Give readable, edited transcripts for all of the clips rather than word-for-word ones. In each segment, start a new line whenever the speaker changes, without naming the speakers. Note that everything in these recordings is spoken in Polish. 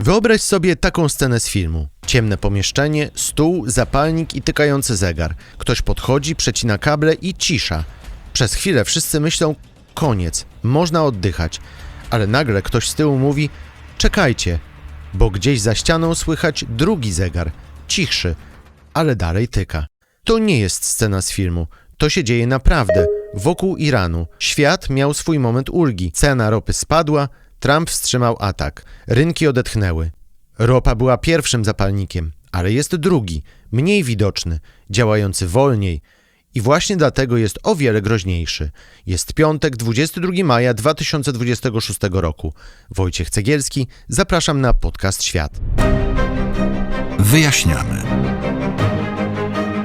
Wyobraź sobie taką scenę z filmu. Ciemne pomieszczenie, stół, zapalnik i tykający zegar. Ktoś podchodzi, przecina kable i cisza. Przez chwilę wszyscy myślą, koniec, można oddychać. Ale nagle ktoś z tyłu mówi, czekajcie, bo gdzieś za ścianą słychać drugi zegar, cichszy, ale dalej tyka. To nie jest scena z filmu, to się dzieje naprawdę, wokół Iranu. Świat miał swój moment ulgi, cena ropy spadła, Trump wstrzymał atak, rynki odetchnęły. Ropa była pierwszym zapalnikiem, ale jest drugi, mniej widoczny, działający wolniej i właśnie dlatego jest o wiele groźniejszy. Jest piątek, 22 maja 2026 roku. Wojciech Cegielski, zapraszam na podcast Świat.
Wyjaśniamy.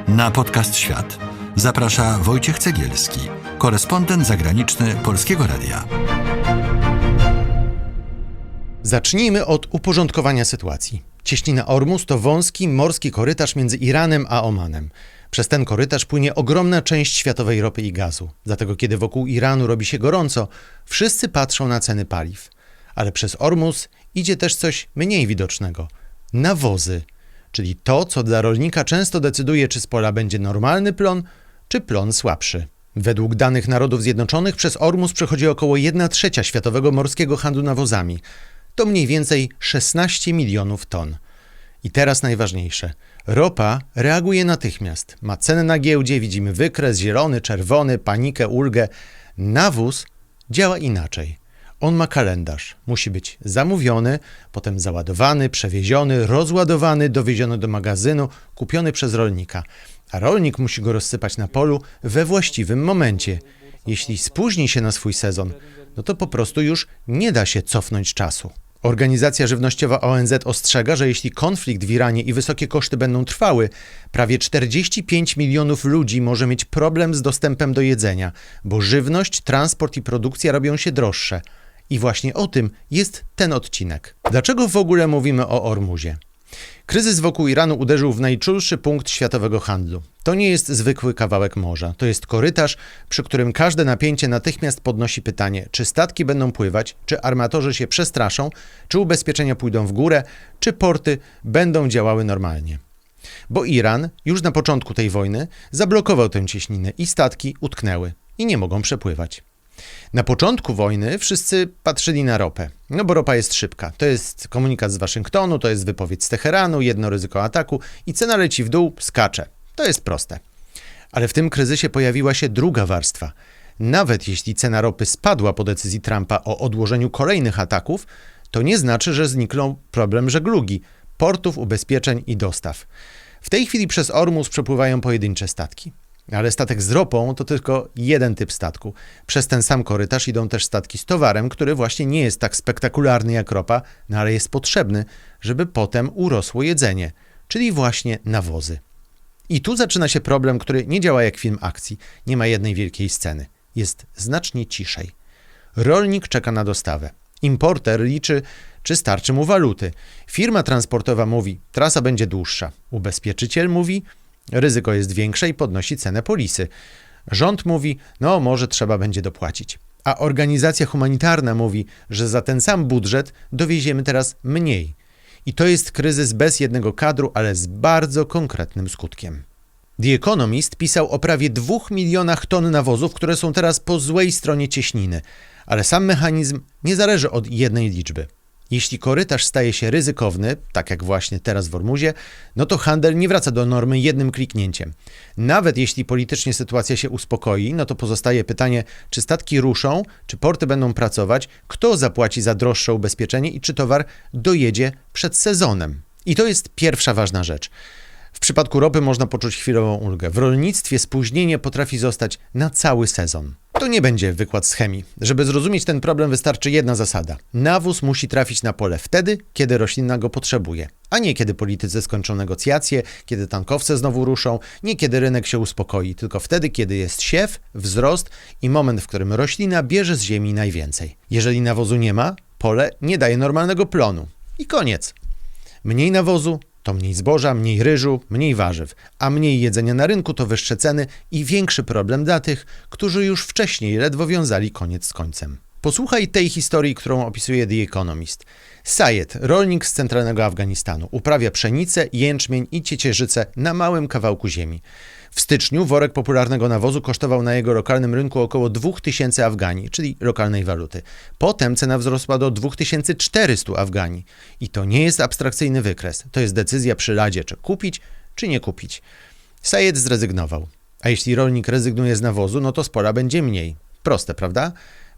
Na podcast Świat zaprasza Wojciech Cegielski, korespondent zagraniczny Polskiego Radia.
Zacznijmy od uporządkowania sytuacji. Cieśnina Ormus to wąski morski korytarz między Iranem a Omanem. Przez ten korytarz płynie ogromna część światowej ropy i gazu. Dlatego kiedy wokół Iranu robi się gorąco, wszyscy patrzą na ceny paliw. Ale przez Ormus idzie też coś mniej widocznego. Nawozy, czyli to, co dla rolnika często decyduje, czy z pola będzie normalny plon, czy plon słabszy. Według danych Narodów Zjednoczonych przez Ormus przechodzi około 1/3 światowego morskiego handlu nawozami. To mniej więcej 16 milionów ton. I teraz najważniejsze. Ropa reaguje natychmiast. Ma cenę na giełdzie, widzimy wykres zielony, czerwony, panikę, ulgę. Nawóz działa inaczej. On ma kalendarz. Musi być zamówiony, potem załadowany, przewieziony, rozładowany, dowieziony do magazynu, kupiony przez rolnika. A rolnik musi go rozsypać na polu we właściwym momencie. Jeśli spóźni się na swój sezon, no to po prostu już nie da się cofnąć czasu. Organizacja Żywnościowa ONZ ostrzega, że jeśli konflikt w Iranie i wysokie koszty będą trwały, prawie 45 milionów ludzi może mieć problem z dostępem do jedzenia, bo żywność, transport i produkcja robią się droższe. I właśnie o tym jest ten odcinek. Dlaczego w ogóle mówimy o Ormuzie? Kryzys wokół Iranu uderzył w najczulszy punkt światowego handlu. To nie jest zwykły kawałek morza. To jest korytarz, przy którym każde napięcie natychmiast podnosi pytanie, czy statki będą pływać, czy armatorzy się przestraszą, czy ubezpieczenia pójdą w górę, czy porty będą działały normalnie. Bo Iran już na początku tej wojny zablokował tę cieśninę i statki utknęły i nie mogą przepływać. Na początku wojny wszyscy patrzyli na ropę, no bo ropa jest szybka. To jest komunikat z Waszyngtonu, to jest wypowiedź z Teheranu, jedno ryzyko ataku i cena leci w dół, skacze. To jest proste. Ale w tym kryzysie pojawiła się druga warstwa. Nawet jeśli cena ropy spadła po decyzji Trumpa o odłożeniu kolejnych ataków, to nie znaczy, że zniknął problem żeglugi, portów, ubezpieczeń i dostaw. W tej chwili przez Ormus przepływają pojedyncze statki. Ale statek z ropą to tylko jeden typ statku. Przez ten sam korytarz idą też statki z towarem, który właśnie nie jest tak spektakularny jak ropa, no ale jest potrzebny, żeby potem urosło jedzenie, czyli właśnie nawozy. I tu zaczyna się problem, który nie działa jak film akcji. Nie ma jednej wielkiej sceny. Jest znacznie ciszej. Rolnik czeka na dostawę. Importer liczy, czy starczy mu waluty. Firma transportowa mówi, trasa będzie dłuższa. Ubezpieczyciel mówi, ryzyko jest większe i podnosi cenę polisy. Rząd mówi, no może trzeba będzie dopłacić. A organizacja humanitarna mówi, że za ten sam budżet dowieziemy teraz mniej. I to jest kryzys bez jednego kadru, ale z bardzo konkretnym skutkiem. The Economist pisał o prawie 2 milionach ton nawozów, które są teraz po złej stronie cieśniny. Ale sam mechanizm nie zależy od jednej liczby. Jeśli korytarz staje się ryzykowny, tak jak właśnie teraz w Ormuzie, no to handel nie wraca do normy jednym kliknięciem. Nawet jeśli politycznie sytuacja się uspokoi, no to pozostaje pytanie, czy statki ruszą, czy porty będą pracować, kto zapłaci za droższe ubezpieczenie i czy towar dojedzie przed sezonem. I to jest pierwsza ważna rzecz. W przypadku ropy można poczuć chwilową ulgę. W rolnictwie spóźnienie potrafi zostać na cały sezon. To nie będzie wykład z chemii. Żeby zrozumieć ten problem, wystarczy jedna zasada. Nawóz musi trafić na pole wtedy, kiedy roślina go potrzebuje, a nie kiedy politycy skończą negocjacje, kiedy tankowce znowu ruszą, nie kiedy rynek się uspokoi, tylko wtedy, kiedy jest siew, wzrost i moment, w którym roślina bierze z ziemi najwięcej. Jeżeli nawozu nie ma, pole nie daje normalnego plonu. I koniec. Mniej nawozu to mniej zboża, mniej ryżu, mniej warzyw, a mniej jedzenia na rynku to wyższe ceny i większy problem dla tych, którzy już wcześniej ledwo wiązali koniec z końcem. Posłuchaj tej historii, którą opisuje The Economist. Sayed, rolnik z centralnego Afganistanu, uprawia pszenicę, jęczmień i ciecierzycę na małym kawałku ziemi. W styczniu worek popularnego nawozu kosztował na jego lokalnym rynku około 2000 Afgani, czyli lokalnej waluty. Potem cena wzrosła do 2400 Afgani. I to nie jest abstrakcyjny wykres, to jest decyzja przy ladzie, czy kupić, czy nie kupić. Sayed zrezygnował. A jeśli rolnik rezygnuje z nawozu, no to z pola będzie mniej. Proste, prawda?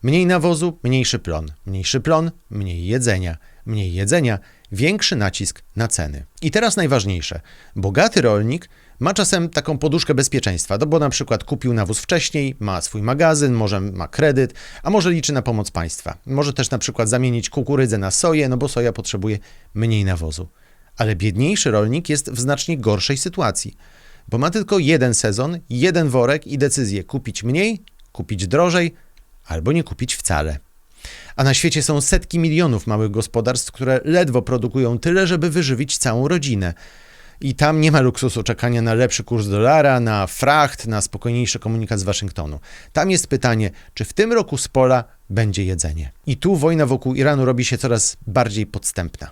Mniej nawozu, mniejszy plon. Mniejszy plon, mniej jedzenia. Mniej jedzenia, większy nacisk na ceny. I teraz najważniejsze. Bogaty rolnik ma czasem taką poduszkę bezpieczeństwa, no bo na przykład kupił nawóz wcześniej, ma swój magazyn, może ma kredyt, a może liczy na pomoc państwa. Może też na przykład zamienić kukurydzę na soję, no bo soja potrzebuje mniej nawozu. Ale biedniejszy rolnik jest w znacznie gorszej sytuacji, bo ma tylko jeden sezon, jeden worek i decyzję kupić mniej, kupić drożej albo nie kupić wcale. A na świecie są setki milionów małych gospodarstw, które ledwo produkują tyle, żeby wyżywić całą rodzinę. I tam nie ma luksusu czekania na lepszy kurs dolara, na fracht, na spokojniejszy komunikat z Waszyngtonu. Tam jest pytanie, czy w tym roku z pola będzie jedzenie. I tu wojna wokół Iranu robi się coraz bardziej podstępna.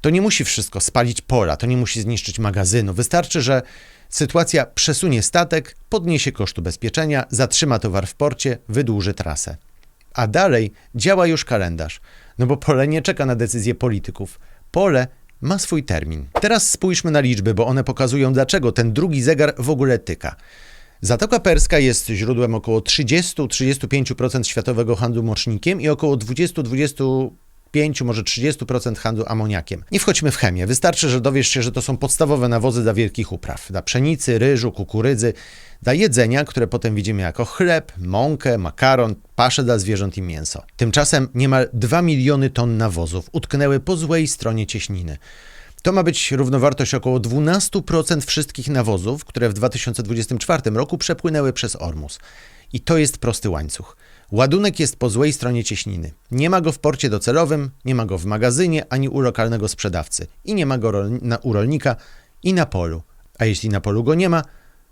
To nie musi wszystko spalić pola, to nie musi zniszczyć magazynu. Wystarczy, że sytuacja przesunie statek, podniesie koszty ubezpieczenia, zatrzyma towar w porcie, wydłuży trasę. A dalej działa już kalendarz, no bo pole nie czeka na decyzje polityków. Pole ma swój termin. Teraz spójrzmy na liczby, bo one pokazują, dlaczego ten drugi zegar w ogóle tyka. Zatoka Perska jest źródłem około 30-35% światowego handlu mocznikiem i około 20-25%, może 30% handlu amoniakiem. Nie wchodźmy w chemię. Wystarczy, że dowiesz się, że to są podstawowe nawozy dla wielkich upraw. Dla pszenicy, ryżu, kukurydzy, dla jedzenia, które potem widzimy jako chleb, mąkę, makaron, paszę dla zwierząt i mięso. Tymczasem niemal 2 miliony ton nawozów utknęły po złej stronie cieśniny. To ma być równowartość około 12% wszystkich nawozów, które w 2024 roku przepłynęły przez Ormus. I to jest prosty łańcuch. Ładunek jest po złej stronie cieśniny. Nie ma go w porcie docelowym, nie ma go w magazynie, ani u lokalnego sprzedawcy. I nie ma go u rolnika i na polu. A jeśli na polu go nie ma,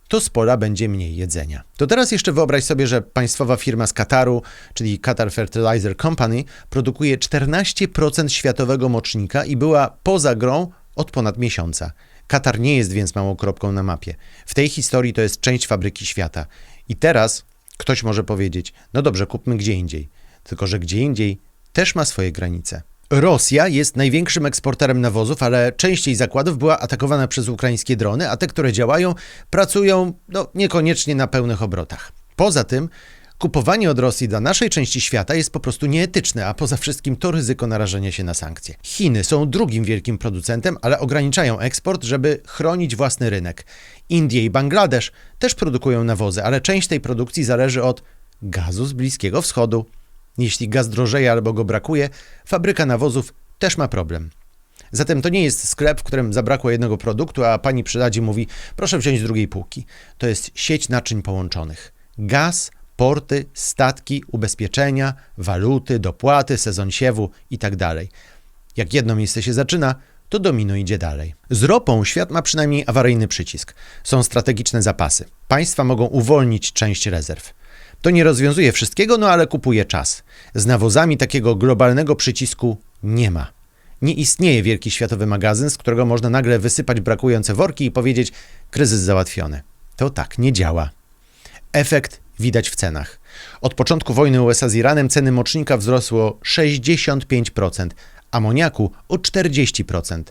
to z pola będzie mniej jedzenia. To teraz jeszcze wyobraź sobie, że państwowa firma z Kataru, czyli Qatar Fertilizer Company, produkuje 14% światowego mocznika i była poza grą od ponad miesiąca. Katar nie jest więc małą kropką na mapie. W tej historii to jest część fabryki świata. I teraz ktoś może powiedzieć, no dobrze, kupmy gdzie indziej. Tylko że gdzie indziej też ma swoje granice. Rosja jest największym eksporterem nawozów, ale częściej zakładów była atakowana przez ukraińskie drony, a te, które działają, pracują niekoniecznie na pełnych obrotach. Poza tym kupowanie od Rosji dla naszej części świata jest po prostu nieetyczne, a poza wszystkim to ryzyko narażenia się na sankcje. Chiny są drugim wielkim producentem, ale ograniczają eksport, żeby chronić własny rynek. Indie i Bangladesz też produkują nawozy, ale część tej produkcji zależy od gazu z Bliskiego Wschodu. Jeśli gaz drożeje albo go brakuje, fabryka nawozów też ma problem. Zatem to nie jest sklep, w którym zabrakło jednego produktu, a pani przy ladzie mówi, proszę wziąć z drugiej półki. To jest sieć naczyń połączonych. Gaz, porty, statki, ubezpieczenia, waluty, dopłaty, sezon siewu itd. Jak jedno miejsce się zaczyna, to domino idzie dalej. Z ropą świat ma przynajmniej awaryjny przycisk. Są strategiczne zapasy. Państwa mogą uwolnić część rezerw. To nie rozwiązuje wszystkiego, no ale kupuje czas. Z nawozami takiego globalnego przycisku nie ma. Nie istnieje wielki światowy magazyn, z którego można nagle wysypać brakujące worki i powiedzieć kryzys załatwiony. To tak nie działa. Efekt widać w cenach. Od początku wojny USA z Iranem ceny mocznika wzrosły o 65%, amoniaku o 40%.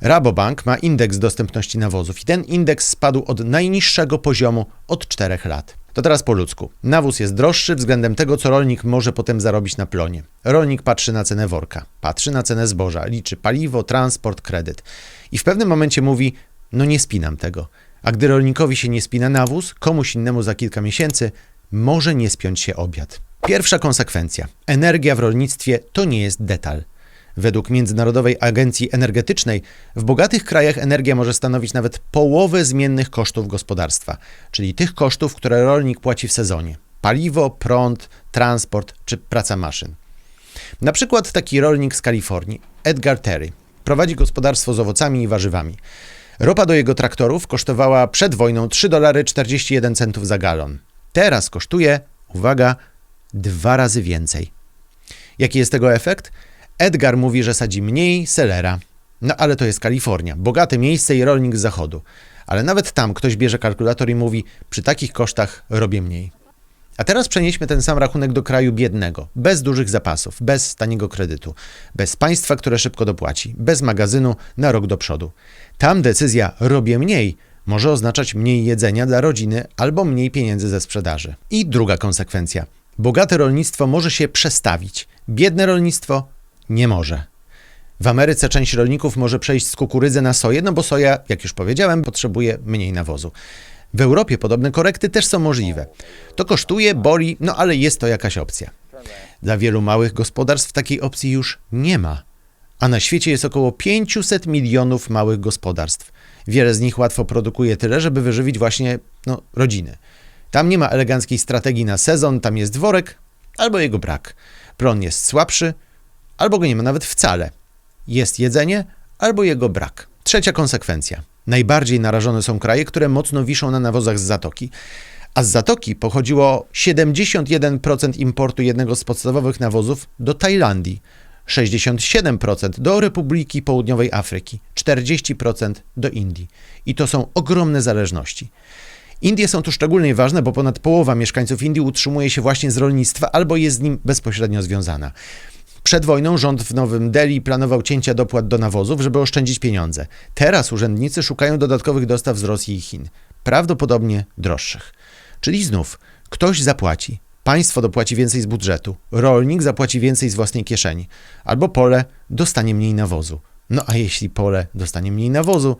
Rabobank ma indeks dostępności nawozów i ten indeks spadł od najniższego poziomu od 4 lat. To teraz po ludzku. Nawóz jest droższy względem tego, co rolnik może potem zarobić na plonie. Rolnik patrzy na cenę worka, patrzy na cenę zboża, liczy paliwo, transport, kredyt. I w pewnym momencie mówi, no nie spinam tego. A gdy rolnikowi się nie spina nawóz, komuś innemu za kilka miesięcy może nie spiąć się obiad. Pierwsza konsekwencja. Energia w rolnictwie to nie jest detal. Według Międzynarodowej Agencji Energetycznej w bogatych krajach energia może stanowić nawet połowę zmiennych kosztów gospodarstwa, czyli tych kosztów, które rolnik płaci w sezonie. Paliwo, prąd, transport czy praca maszyn. Na przykład taki rolnik z Kalifornii, Edgar Terry, prowadzi gospodarstwo z owocami i warzywami. Ropa do jego traktorów kosztowała przed wojną $3,41 za galon. Teraz kosztuje, uwaga, 2 razy więcej. Jaki jest tego efekt? Edgar mówi, że sadzi mniej selera. No ale to jest Kalifornia, bogate miejsce i rolnik z zachodu. Ale nawet tam ktoś bierze kalkulator i mówi, przy takich kosztach robię mniej. A teraz przenieśmy ten sam rachunek do kraju biednego, bez dużych zapasów, bez taniego kredytu, bez państwa, które szybko dopłaci, bez magazynu na rok do przodu. Tam decyzja robię mniej może oznaczać mniej jedzenia dla rodziny albo mniej pieniędzy ze sprzedaży. I druga konsekwencja. Bogate rolnictwo może się przestawić, biedne rolnictwo nie może. W Ameryce część rolników może przejść z kukurydzy na soję, no bo soja, jak już powiedziałem, potrzebuje mniej nawozu. W Europie podobne korekty też są możliwe. To kosztuje, boli, no ale jest to jakaś opcja. Dla wielu małych gospodarstw takiej opcji już nie ma. A na świecie jest około 500 milionów małych gospodarstw. Wiele z nich łatwo produkuje tyle, żeby wyżywić właśnie rodziny. Tam nie ma eleganckiej strategii na sezon, tam jest worek albo jego brak. Plon jest słabszy, albo go nie ma nawet wcale. Jest jedzenie albo jego brak. Trzecia konsekwencja. Najbardziej narażone są kraje, które mocno wiszą na nawozach z Zatoki. A z Zatoki pochodziło 71% importu jednego z podstawowych nawozów do Tajlandii, 67% do Republiki Południowej Afryki, 40% do Indii. I to są ogromne zależności. Indie są tu szczególnie ważne, bo ponad połowa mieszkańców Indii utrzymuje się właśnie z rolnictwa albo jest z nim bezpośrednio związana. Przed wojną rząd w Nowym Delhi planował cięcia dopłat do nawozów, żeby oszczędzić pieniądze. Teraz urzędnicy szukają dodatkowych dostaw z Rosji i Chin, prawdopodobnie droższych. Czyli znów ktoś zapłaci, państwo dopłaci więcej z budżetu, rolnik zapłaci więcej z własnej kieszeni, albo pole dostanie mniej nawozu. No a jeśli pole dostanie mniej nawozu,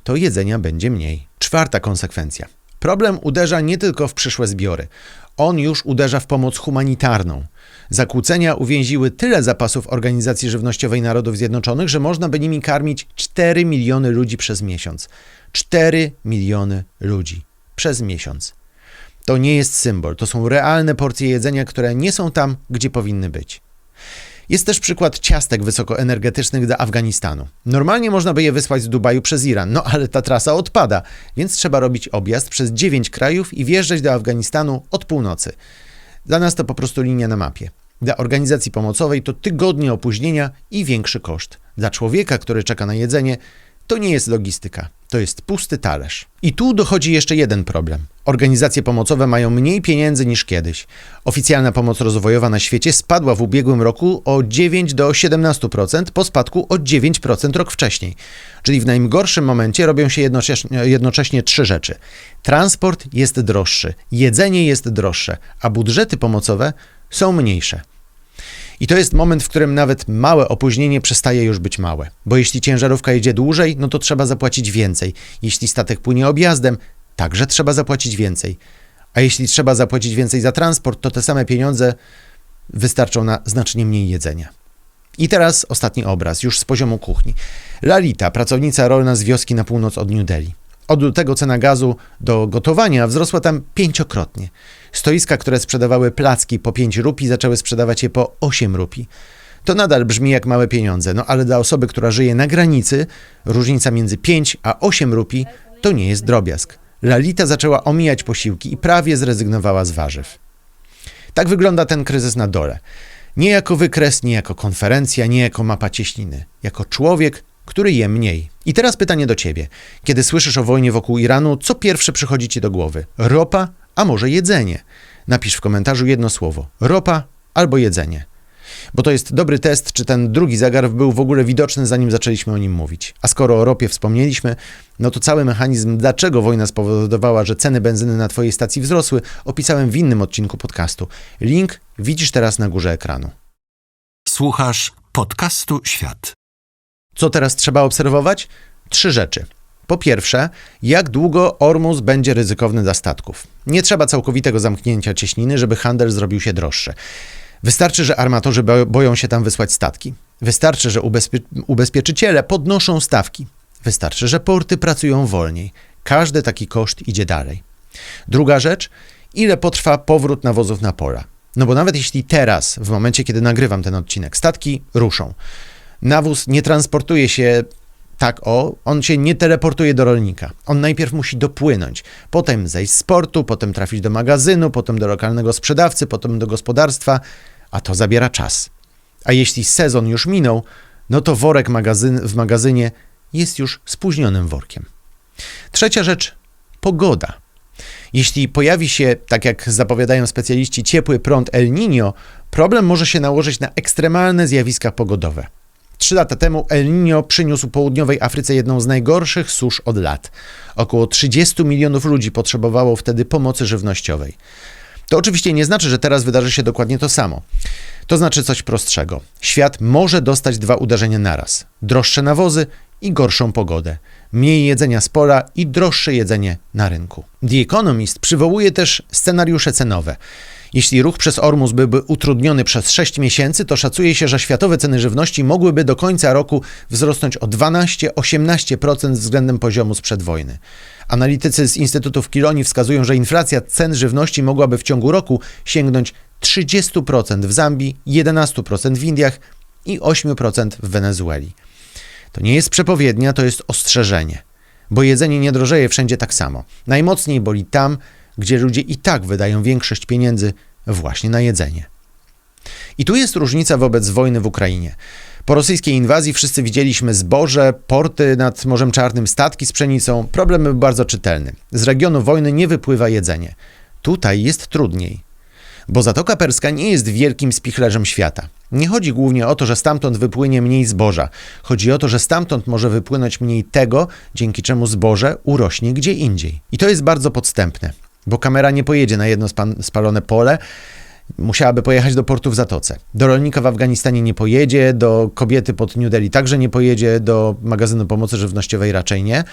to jedzenia będzie mniej. Czwarta konsekwencja. Problem uderza nie tylko w przyszłe zbiory. On już uderza w pomoc humanitarną. Zakłócenia uwięziły tyle zapasów Organizacji Żywnościowej Narodów Zjednoczonych, że można by nimi karmić 4 miliony ludzi przez miesiąc. 4 miliony ludzi przez miesiąc. To nie jest symbol, to są realne porcje jedzenia, które nie są tam, gdzie powinny być. Jest też przykład ciastek wysokoenergetycznych dla Afganistanu. Normalnie można by je wysłać z Dubaju przez Iran, no ale ta trasa odpada, więc trzeba robić objazd przez 9 krajów i wjeżdżać do Afganistanu od północy. Dla nas to po prostu linia na mapie. Dla organizacji pomocowej to tygodnie opóźnienia i większy koszt. Dla człowieka, który czeka na jedzenie, to nie jest logistyka, to jest pusty talerz. I tu dochodzi jeszcze jeden problem. Organizacje pomocowe mają mniej pieniędzy niż kiedyś. Oficjalna pomoc rozwojowa na świecie spadła w ubiegłym roku o 9 do 17% po spadku o 9% rok wcześniej. Czyli w najgorszym momencie robią się jednocześnie 3 rzeczy. Transport jest droższy, jedzenie jest droższe, a budżety pomocowe są mniejsze. I to jest moment, w którym nawet małe opóźnienie przestaje już być małe. Bo jeśli ciężarówka jedzie dłużej, no to trzeba zapłacić więcej. Jeśli statek płynie objazdem, także trzeba zapłacić więcej. A jeśli trzeba zapłacić więcej za transport, to te same pieniądze wystarczą na znacznie mniej jedzenia. I teraz ostatni obraz, już z poziomu kuchni. Lalita, pracownica rolna z wioski na północ od New Delhi. Od lutego cena gazu do gotowania wzrosła tam 5-krotnie. Stoiska, które sprzedawały placki po 5 rupii, zaczęły sprzedawać je po 8 rupii. To nadal brzmi jak małe pieniądze, no ale dla osoby, która żyje na granicy, różnica między 5 a 8 rupii to nie jest drobiazg. Lalita zaczęła omijać posiłki i prawie zrezygnowała z warzyw. Tak wygląda ten kryzys na dole. Nie jako wykres, nie jako konferencja, nie jako mapa cieśniny. Jako człowiek, który je mniej. I teraz pytanie do ciebie. Kiedy słyszysz o wojnie wokół Iranu, co pierwsze przychodzi ci do głowy? Ropa, a może jedzenie? Napisz w komentarzu jedno słowo. Ropa albo jedzenie. Bo to jest dobry test, czy ten drugi zegar był w ogóle widoczny, zanim zaczęliśmy o nim mówić. A skoro o ropie wspomnieliśmy, no to cały mechanizm, dlaczego wojna spowodowała, że ceny benzyny na twojej stacji wzrosły, opisałem w innym odcinku podcastu. Link widzisz teraz na górze ekranu.
Słuchasz podcastu Świat.
Co teraz trzeba obserwować? 3 rzeczy. Po pierwsze, jak długo Ormus będzie ryzykowny dla statków. Nie trzeba całkowitego zamknięcia cieśniny, żeby handel zrobił się droższy. Wystarczy, że armatorzy boją się tam wysłać statki. Wystarczy, że ubezpieczyciele podnoszą stawki. Wystarczy, że porty pracują wolniej. Każdy taki koszt idzie dalej. Druga rzecz, ile potrwa powrót nawozów na pola. No bo nawet jeśli teraz, w momencie kiedy nagrywam ten odcinek, statki ruszą, nawóz nie transportuje się on się nie teleportuje do rolnika. On najpierw musi dopłynąć, potem zejść z portu, potem trafić do magazynu, potem do lokalnego sprzedawcy, potem do gospodarstwa, a to zabiera czas. A jeśli sezon już minął, no to worek w magazynie jest już spóźnionym workiem. Trzecia rzecz, pogoda. Jeśli pojawi się, tak jak zapowiadają specjaliści, ciepły prąd El Niño, problem może się nałożyć na ekstremalne zjawiska pogodowe. 3 lata temu El Niño przyniósł południowej Afryce jedną z najgorszych susz od lat. Około 30 milionów ludzi potrzebowało wtedy pomocy żywnościowej. To oczywiście nie znaczy, że teraz wydarzy się dokładnie to samo. To znaczy coś prostszego. Świat może dostać 2 uderzenia naraz. Droższe nawozy i gorszą pogodę. Mniej jedzenia z pola i droższe jedzenie na rynku. The Economist przywołuje też scenariusze cenowe. Jeśli ruch przez Ormus byłby utrudniony przez 6 miesięcy, to szacuje się, że światowe ceny żywności mogłyby do końca roku wzrosnąć o 12-18% względem poziomu sprzed wojny. Analitycy z Instytutów Kilonii wskazują, że inflacja cen żywności mogłaby w ciągu roku sięgnąć 30% w Zambii, 11% w Indiach i 8% w Wenezueli. To nie jest przepowiednia, to jest ostrzeżenie, bo jedzenie nie drożeje wszędzie tak samo. Najmocniej boli tam, gdzie ludzie i tak wydają większość pieniędzy właśnie na jedzenie. I tu jest różnica wobec wojny w Ukrainie. Po rosyjskiej inwazji wszyscy widzieliśmy zboże, porty nad Morzem Czarnym, statki z pszenicą. Problem był bardzo czytelny. Z regionu wojny nie wypływa jedzenie. Tutaj jest trudniej. Bo Zatoka Perska nie jest wielkim spichlerzem świata. Nie chodzi głównie o to, że stamtąd wypłynie mniej zboża. Chodzi o to, że stamtąd może wypłynąć mniej tego, dzięki czemu zboże urośnie gdzie indziej. I to jest bardzo podstępne, bo kamera nie pojedzie na jedno spalone pole, musiałaby pojechać do portu w Zatoce. Do rolnika w Afganistanie nie pojedzie, do kobiety pod New Delhi także nie pojedzie, do magazynu pomocy żywnościowej raczej nie.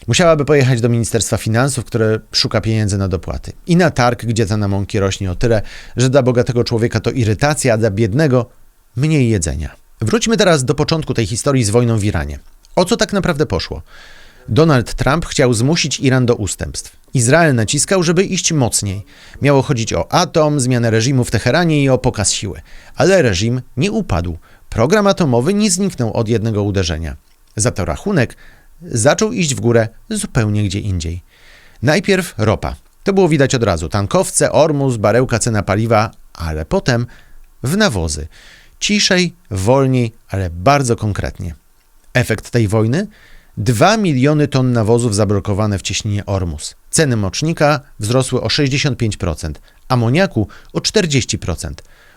Musiałaby pojechać do Ministerstwa Finansów, które szuka pieniędzy na dopłaty. I na targ, gdzie cena mąki rośnie o tyle, że dla bogatego człowieka to irytacja, a dla biednego mniej jedzenia. Wróćmy teraz do początku tej historii z wojną w Iranie. O co tak naprawdę poszło? Donald Trump chciał zmusić Iran do ustępstw. Izrael naciskał, żeby iść mocniej. Miało chodzić o atom, zmianę reżimu w Teheranie i o pokaz siły. Ale reżim nie upadł. Program atomowy nie zniknął od jednego uderzenia. Za to rachunek zaczął iść w górę zupełnie gdzie indziej. Najpierw ropa. To było widać od razu. Tankowce, Ormus, barełka cena paliwa, ale potem w nawozy. Ciszej, wolniej, ale bardzo konkretnie. Efekt tej wojny? 2 miliony ton nawozów zablokowane w cieśninie Ormus. Ceny mocznika wzrosły o 65%, amoniaku o 40%.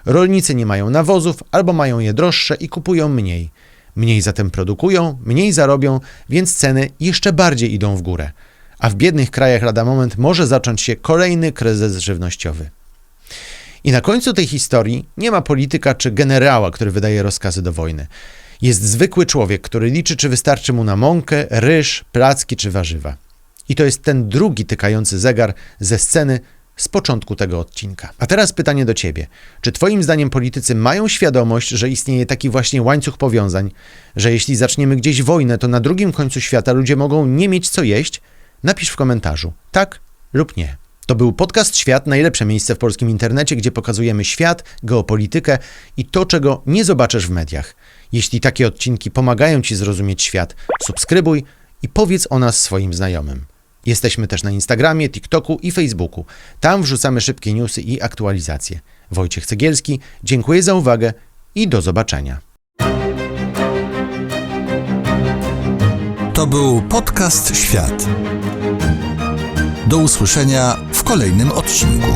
Rolnicy nie mają nawozów albo mają je droższe i kupują mniej. Mniej zatem produkują, mniej zarobią, więc ceny jeszcze bardziej idą w górę. A w biednych krajach lada moment może zacząć się kolejny kryzys żywnościowy. I na końcu tej historii nie ma polityka czy generała, który wydaje rozkazy do wojny. Jest zwykły człowiek, który liczy, czy wystarczy mu na mąkę, ryż, placki czy warzywa. I to jest ten drugi tykający zegar ze sceny z początku tego odcinka. A teraz pytanie do Ciebie. Czy Twoim zdaniem politycy mają świadomość, że istnieje taki właśnie łańcuch powiązań, że jeśli zaczniemy gdzieś wojnę, to na drugim końcu świata ludzie mogą nie mieć co jeść? Napisz w komentarzu tak lub nie. To był podcast Świat, najlepsze miejsce w polskim internecie, gdzie pokazujemy świat, geopolitykę i to, czego nie zobaczysz w mediach. Jeśli takie odcinki pomagają Ci zrozumieć świat, subskrybuj i powiedz o nas swoim znajomym. Jesteśmy też na Instagramie, TikToku i Facebooku. Tam wrzucamy szybkie newsy i aktualizacje. Wojciech Cegielski, dziękuję za uwagę i do zobaczenia.
To był podcast Świat. Do usłyszenia w kolejnym odcinku.